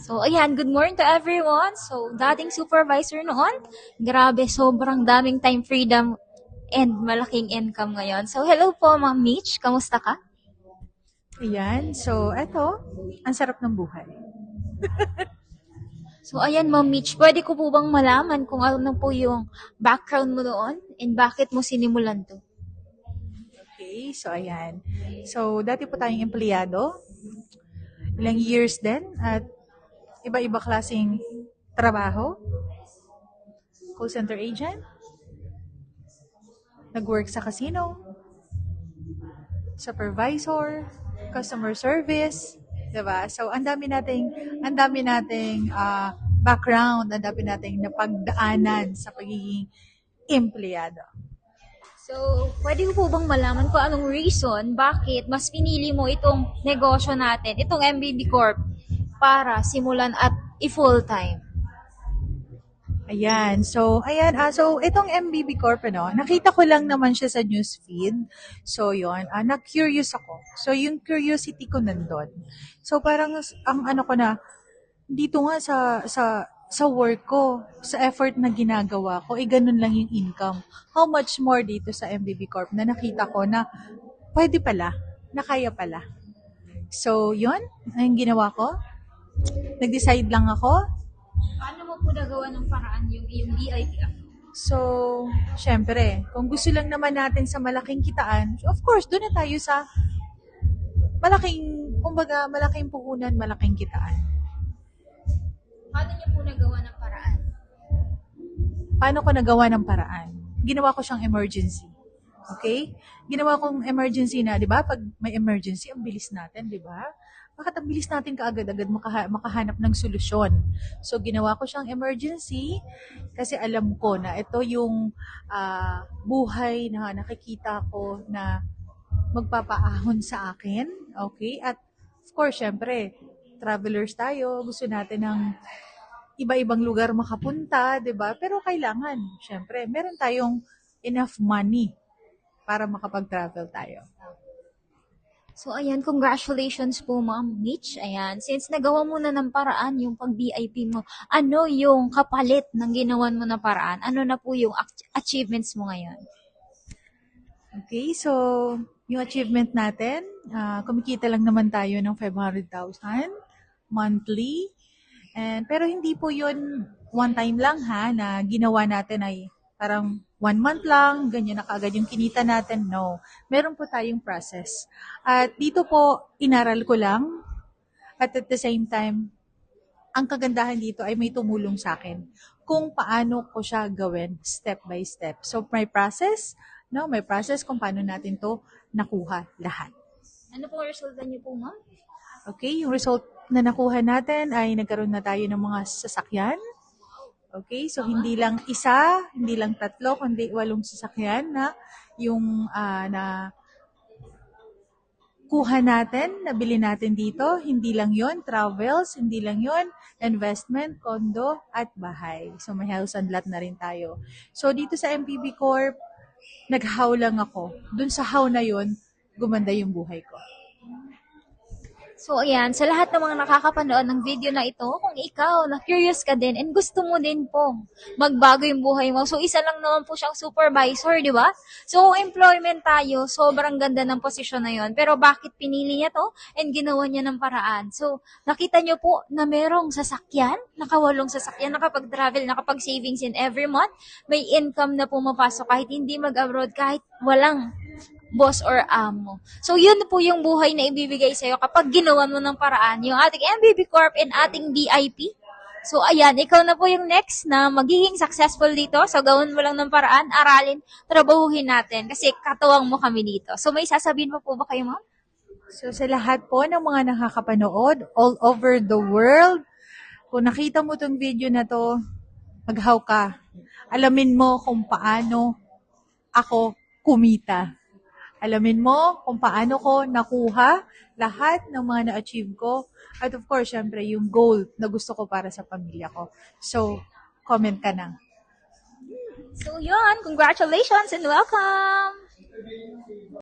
So, ayan, good morning to everyone. So, dating supervisor noon, grabe, sobrang daming time freedom and malaking income ngayon. So, hello po, Ma'am Mitch. Kamusta ka? Ayan. So, eto, ang sarap ng buhay. So, ayan, Ma'am Mitch, pwede ko po bang malaman kung ano po yung background mo noon and bakit mo sinimulan to? Okay, so ayan. So, dati po tayong empleyado. Ilang years din at iba-iba klaseng trabaho. Call center agent, nag-work sa casino, supervisor, customer service, 'di ba? So, ang dami nating background, ang dami nating napagdaanan sa pagiging empleyado. So, pwede ko po bang malaman kung anong reason bakit mas pinili mo itong negosyo natin, itong MBB Corp, para simulan at i-full time? Ayan. So itong MBB Corp, ano, nakita ko lang naman siya sa newsfeed. So, yon, na-curious ako. So, yung curiosity ko nandun. So, parang, ang ano ko na, dito nga sa work ko, sa effort na ginagawa ko, ganun lang yung income. How much more dito sa MBB Corp na nakita ko na pwede pala, na kaya pala. So, yun, ang ginawa ko. Nag-decide lang ako. Paano mo po nagawa ng paraan yung iyong VIP account? So, syempre, kung gusto lang naman natin sa malaking kitaan, of course, doon na tayo sa kumbaga, malaking puhunan, malaking kitaan. Paano niyo po nagawa ng paraan? Paano ko nagawa ng paraan? Ginawa ko siyang emergency. Okay? Ginawa kong emergency na, di ba? Pag may emergency, ang bilis natin, di ba? Bakit ang bilis natin kaagad-agad makahanap ng solusyon? So, ginawa ko siyang emergency kasi alam ko na ito yung buhay na nakikita ko na magpapaahon sa akin. Okay? At of course, syempre, travelers tayo. Gusto natin ng iba-ibang lugar makapunta, 'di ba? Pero kailangan, syempre, meron tayong enough money para makapag-travel tayo. So, ayan, congratulations po, Ma'am Mitch. Ayan, since nagawa mo na ng paraan yung pag-VIP mo, ano yung kapalit ng ginawan mo na paraan? Ano na po yung achievements mo ngayon? Okay, so yung achievement natin, kumikita lang naman tayo ng 500,000 monthly. Pero hindi po yun one time lang ha, na ginawa natin ay parang 1 month lang, ganyan na kaagad yung kinita natin. No, meron po tayong process. At dito po, inaral ko lang. At the same time, ang kagandahan dito ay may tumulong sa akin kung paano ko siya gawin step by step. So, may process, no? May process kung paano natin to nakuha lahat. Ano pong resulta niyo po, Ma'am? Okay, yung result na nakuha natin ay nagkaroon na tayo ng mga sasakyan. Okay, so hindi lang isa, hindi lang tatlo, kundi 8 sasakyan na yung na kuha natin, nabili natin dito. Hindi lang yon travels, hindi lang yon investment, condo, at bahay. So may house and lot na rin tayo. So dito sa MPB Corp, nag-how lang ako. Dun sa how na yon, gumanda yung buhay ko. So, ayan, sa lahat ng mga nakakapanood ng video na ito, kung ikaw, na-curious ka din and gusto mo din pong magbago yung buhay mo. So, isa lang naman po siyang supervisor, di ba? So, kung employment tayo, sobrang ganda ng posisyon na yon. Pero bakit pinili niya to and ginawa niya ng paraan? So, nakita niyo po na merong sasakyan, nakawalong sasakyan, nakapag-travel, nakapag-savings in every month, may income na pumapasok kahit hindi mag-abroad, kahit walang boss or amo. So, yun po yung buhay na ibibigay sa'yo kapag ginawa mo ng paraan. Yung ating MBB Corp and ating VIP. So, ayan, ikaw na po yung next na magiging successful dito. So, gawin mo lang ng paraan, aralin, trabahuhin natin kasi katuwang mo kami dito. So, may sasabihin pa po ba kayo, Ma'am? So sa lahat po ng mga nakakapanood all over the world, kung nakita mo tong video na to, maghaw ka. Alamin mo kung paano ako kumita. Alamin mo kung paano ko nakuha lahat ng mga na-achieve ko. At of course, syempre, yung goal na gusto ko para sa pamilya ko. So, comment ka na. So, yun. Congratulations and welcome!